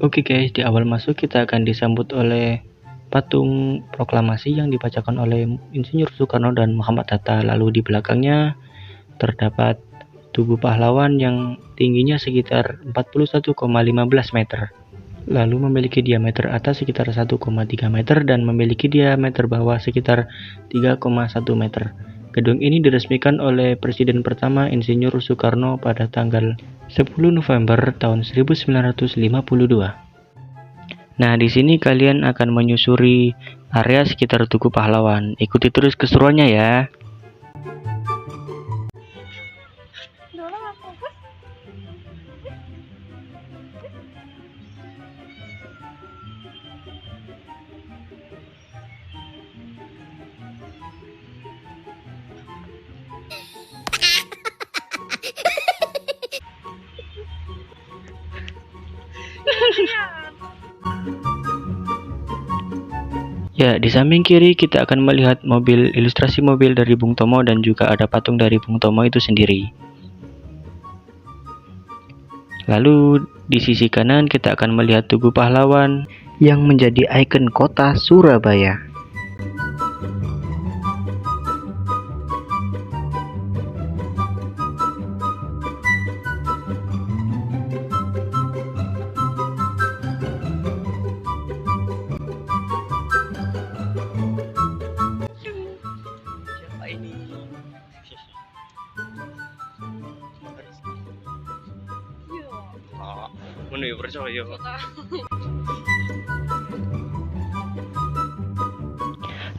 Oke guys, di awal masuk kita akan disambut oleh patung proklamasi yang dibacakan oleh Insinyur Soekarno dan Muhammad Hatta. Lalu di belakangnya terdapat Tugu Pahlawan yang tingginya sekitar 41,15 meter. Lalu memiliki diameter atas sekitar 1,3 meter dan memiliki diameter bawah sekitar 3,1 meter. Gedung ini diresmikan oleh Presiden pertama Insinyur Soekarno pada tanggal 10 November tahun 1952. Nah, di sini kalian akan menyusuri area sekitar Tugu Pahlawan. Ikuti terus keseruannya ya. Ya, di samping kiri kita akan melihat ilustrasi mobil dari Bung Tomo dan juga ada patung dari Bung Tomo itu sendiri. Lalu di sisi kanan kita akan melihat Tugu Pahlawan yang menjadi ikon kota Surabaya.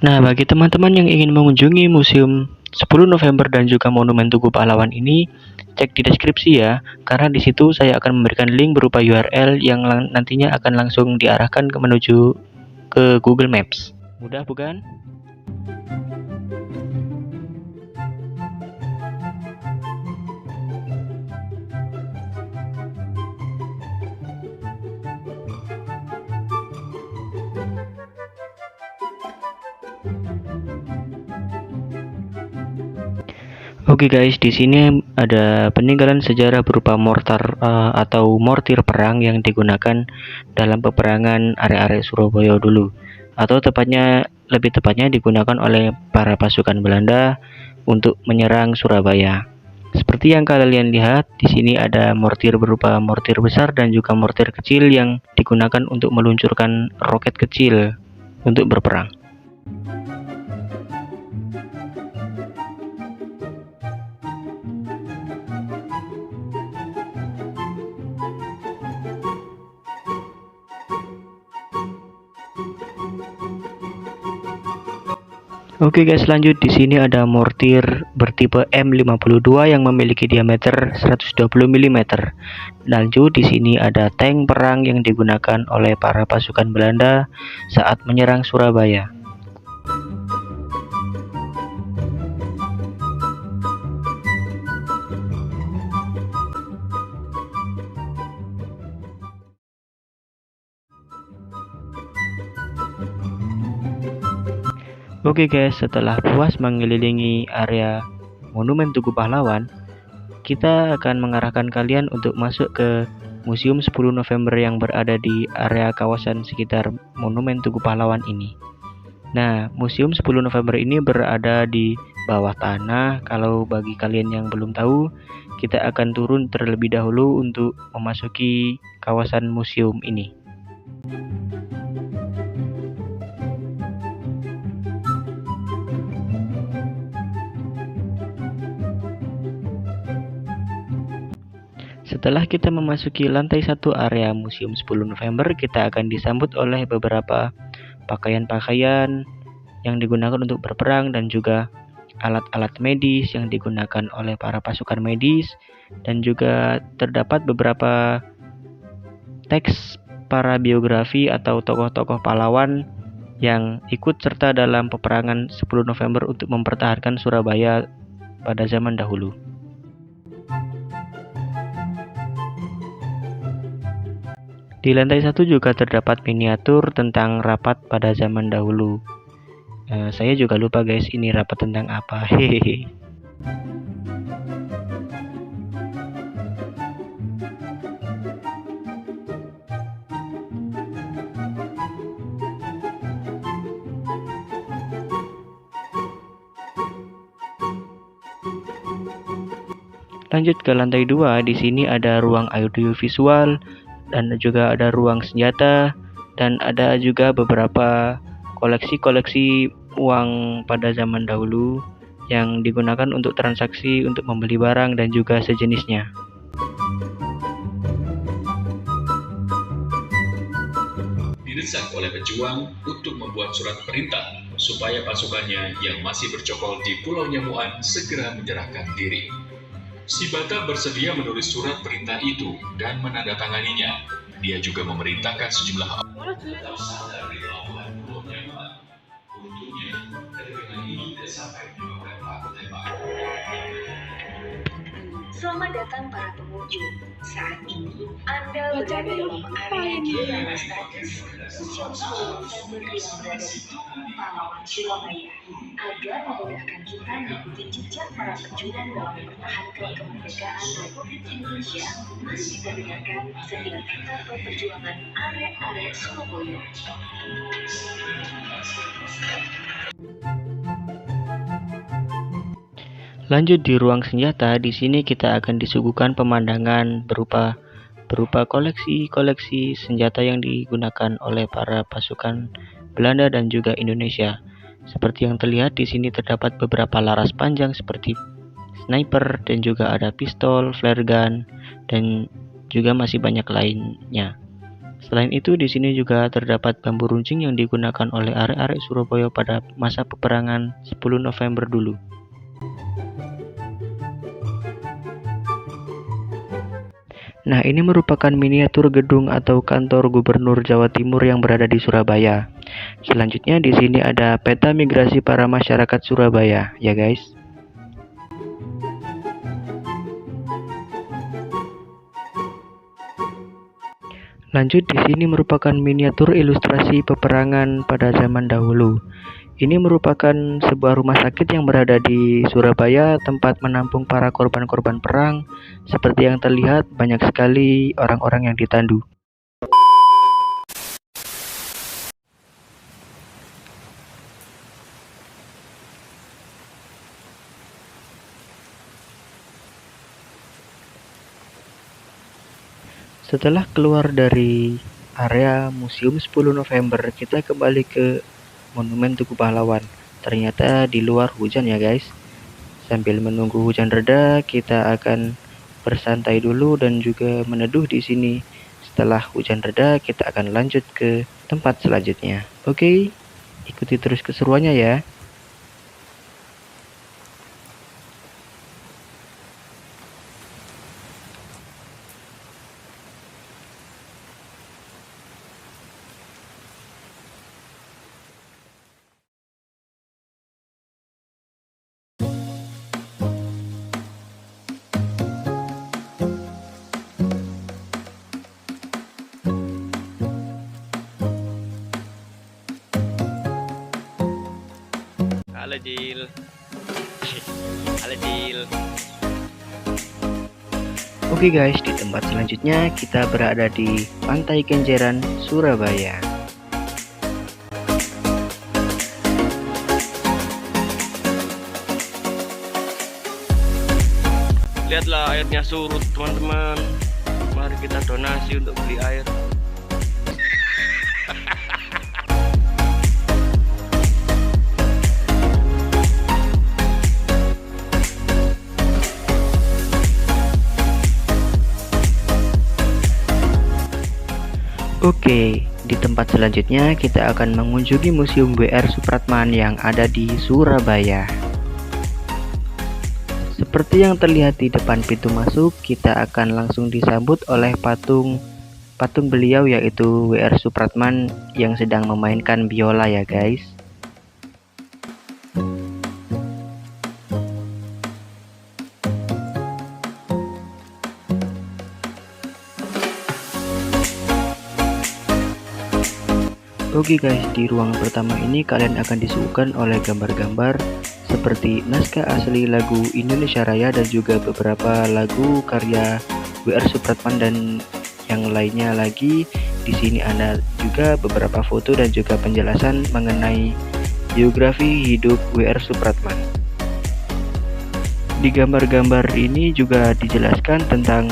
Nah, bagi teman-teman yang ingin mengunjungi Museum 10 November dan juga Monumen Tugu Pahlawan ini, cek di deskripsi ya, karena di situ saya akan memberikan link berupa URL yang nantinya akan langsung diarahkan menuju ke Google Maps. Mudah bukan? Oke guys, di sini ada peninggalan sejarah berupa mortar atau mortir perang yang digunakan dalam peperangan area-area Surabaya dulu, atau lebih tepatnya digunakan oleh para pasukan Belanda untuk menyerang Surabaya. Seperti yang kalian lihat, di sini ada mortir berupa mortir besar dan juga mortir kecil yang digunakan untuk meluncurkan roket kecil untuk berperang. Oke guys, lanjut. Di sini ada mortir bertipe M52 yang memiliki diameter 120 mm. Lanjut, di sini ada tank perang yang digunakan oleh para pasukan Belanda saat menyerang Surabaya. Oke guys, setelah puas mengelilingi area Monumen Tugu Pahlawan, kita akan mengarahkan kalian untuk masuk ke Museum 10 November yang berada di area kawasan sekitar Monumen Tugu Pahlawan ini. Nah, Museum 10 November ini berada di bawah tanah. Kalau bagi kalian yang belum tahu, kita akan turun terlebih dahulu untuk memasuki kawasan museum ini. Setelah kita memasuki lantai 1 area Museum 10 November, kita akan disambut oleh beberapa pakaian-pakaian yang digunakan untuk berperang dan juga alat-alat medis yang digunakan oleh para pasukan medis, dan juga terdapat beberapa teks para biografi atau tokoh-tokoh pahlawan yang ikut serta dalam peperangan 10 November untuk mempertahankan Surabaya pada zaman dahulu. Di lantai 1 juga terdapat miniatur tentang rapat pada zaman dahulu. Saya juga lupa guys, ini rapat tentang apa. Hehehe. Lanjut ke lantai 2, di sini ada ruang audiovisual dan juga ada ruang senjata dan ada juga beberapa koleksi-koleksi uang pada zaman dahulu yang digunakan untuk transaksi untuk membeli barang dan juga sejenisnya. Didesak oleh pejuang untuk membuat surat perintah supaya pasukannya yang masih bercokol di Pulau Nyamuan segera menyerahkan diri. Si Bata bersedia menulis surat perintah itu dan menandatanganinya. Dia juga memerintahkan sejumlah orang sadar di pelabuhan Pulau Nyamuan. Untungnya, terdengar ini tidak sampai menyebabkan pelaku tembak. Selamat datang para pengunjung. Saat ini Anda berada dalam area Giliran strategis Museum 10 November yang berada di Tugu Pahlawan Surabaya. Agar memudahkan kita mengikuti jejak para pejuang dalam mempertahankan kemerdekaan Republik Indonesia, mari kita dengarkan setiap etapa perjuangan arek-arek Surabaya. Lanjut di ruang senjata, di sini kita akan disuguhkan pemandangan berupa koleksi-koleksi senjata yang digunakan oleh para pasukan Belanda dan juga Indonesia. Seperti yang terlihat di sini terdapat beberapa laras panjang seperti sniper dan juga ada pistol, flare gun dan juga masih banyak lainnya. Selain itu di sini juga terdapat bambu runcing yang digunakan oleh arek-arek Surabaya pada masa peperangan 10 November dulu. Nah, ini merupakan miniatur gedung atau kantor Gubernur Jawa Timur yang berada di Surabaya. Selanjutnya di sini ada peta migrasi para masyarakat Surabaya, ya guys. Lanjut di sini merupakan miniatur ilustrasi peperangan pada zaman dahulu. Ini merupakan sebuah rumah sakit yang berada di Surabaya, tempat menampung para korban-korban perang. Seperti yang terlihat, banyak sekali orang-orang yang ditandu. Setelah keluar dari area Museum 10 November, kita kembali ke Monumen Tugu Pahlawan. Ternyata di luar hujan ya guys. Sambil menunggu hujan reda, kita akan bersantai dulu dan juga meneduh di sini. Setelah hujan reda, kita akan lanjut ke tempat selanjutnya. Oke, ikuti terus keseruannya ya. Halo Jil. Halo Jil. Oke guys, di tempat selanjutnya kita berada di Pantai Kenjeran, Surabaya. Lihatlah airnya surut teman-teman. Mari kita donasi untuk beli air. Oke, di tempat selanjutnya kita akan mengunjungi Museum WR Supratman yang ada di Surabaya. Seperti yang terlihat di depan pintu masuk, kita akan langsung disambut oleh patung beliau yaitu WR Supratman yang sedang memainkan biola ya guys. Oke guys, di ruang pertama ini kalian akan disuguhkan oleh gambar-gambar seperti naskah asli lagu Indonesia Raya dan juga beberapa lagu karya WR Supratman dan yang lainnya lagi. Di sini ada juga beberapa foto dan juga penjelasan mengenai biografi hidup WR Supratman. Di gambar-gambar ini juga dijelaskan tentang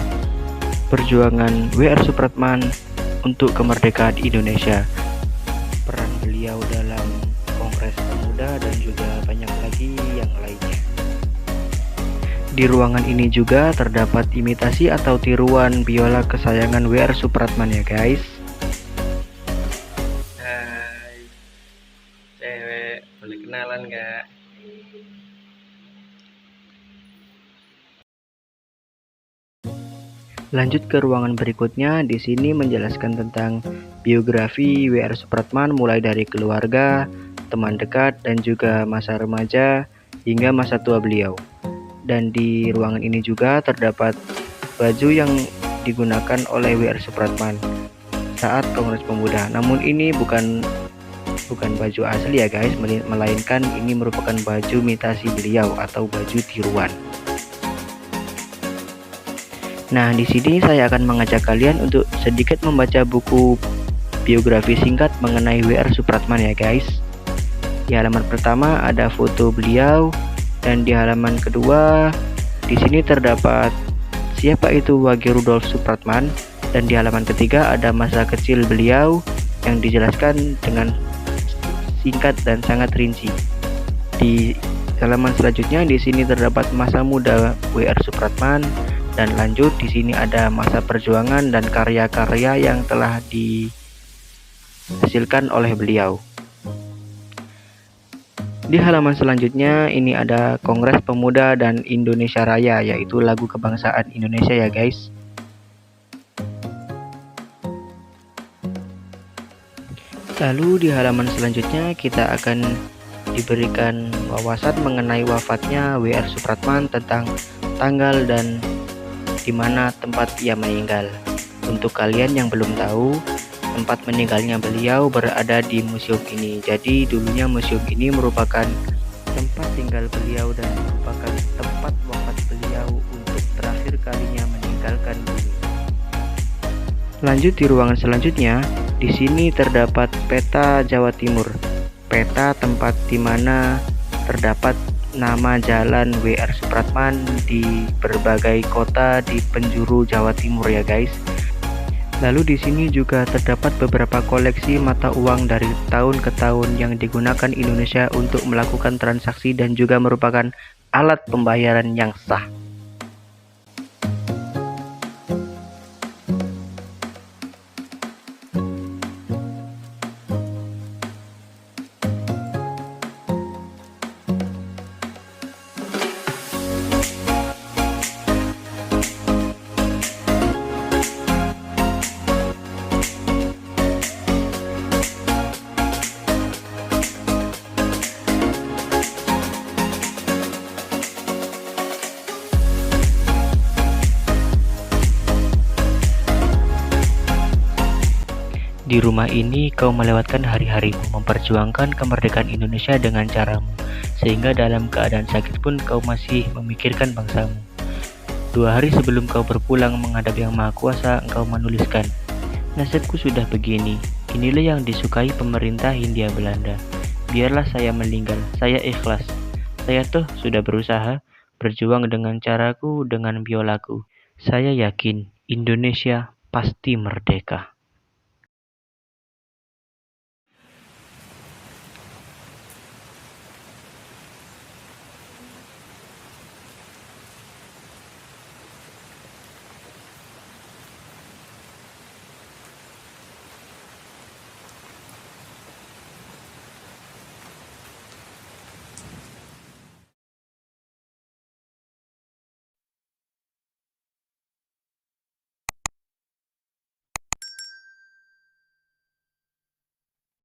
perjuangan W.R. Supratman untuk kemerdekaan Indonesia, peran beliau dalam Kongres Pemuda, dan juga banyak lagi yang lainnya. Di ruangan ini juga terdapat imitasi atau tiruan biola kesayangan W.R. Supratman ya guys. Hai, cewek, boleh kenalan nggak? Lanjut ke ruangan berikutnya, di sini menjelaskan tentang biografi W.R. Supratman mulai dari keluarga, teman dekat, dan juga masa remaja hingga masa tua beliau. Dan di ruangan ini juga terdapat baju yang digunakan oleh W.R. Supratman saat Kongres Pemuda. Namun ini bukan baju asli ya guys, melainkan ini merupakan baju imitasi beliau atau baju tiruan. Nah, di sini saya akan mengajak kalian untuk sedikit membaca buku biografi singkat mengenai W.R. Supratman ya guys. Di halaman pertama ada foto beliau, dan di halaman kedua di sini terdapat siapa itu Wage Rudolf Supratman, dan di halaman ketiga ada masa kecil beliau yang dijelaskan dengan singkat dan sangat rinci. Di halaman selanjutnya di sini terdapat masa muda W.R. Supratman, dan lanjut di sini ada masa perjuangan dan karya-karya yang telah dihasilkan oleh beliau. Di halaman selanjutnya ini ada Kongres Pemuda dan Indonesia Raya, yaitu lagu kebangsaan Indonesia ya guys. Lalu di halaman selanjutnya kita akan diberikan wawasan mengenai wafatnya W.R. Supratman, tentang tanggal dan di mana tempat ia meninggal. Untuk kalian yang belum tahu, tempat meninggalnya beliau berada di museum ini. Jadi dulunya museum ini merupakan tempat tinggal beliau dan merupakan tempat wafat beliau untuk terakhir kalinya meninggalkan bumi. Lanjut di ruangan selanjutnya, di sini terdapat peta Jawa Timur, peta tempat di mana terdapat nama jalan W.R. Supratman di berbagai kota di penjuru Jawa Timur ya guys. Lalu di sini juga terdapat beberapa koleksi mata uang dari tahun ke tahun yang digunakan Indonesia untuk melakukan transaksi dan juga merupakan alat pembayaran yang sah. Di rumah ini kau melewatkan hari-harimu memperjuangkan kemerdekaan Indonesia dengan caramu, sehingga dalam keadaan sakit pun kau masih memikirkan bangsamu. 2 hari sebelum kau berpulang menghadap Yang Maha Kuasa, engkau menuliskan, "Nasibku sudah begini, inilah yang disukai pemerintah Hindia Belanda. Biarlah saya meninggal, saya ikhlas. Saya toh sudah berusaha, berjuang dengan caraku, dengan biolaku. Saya yakin Indonesia pasti merdeka."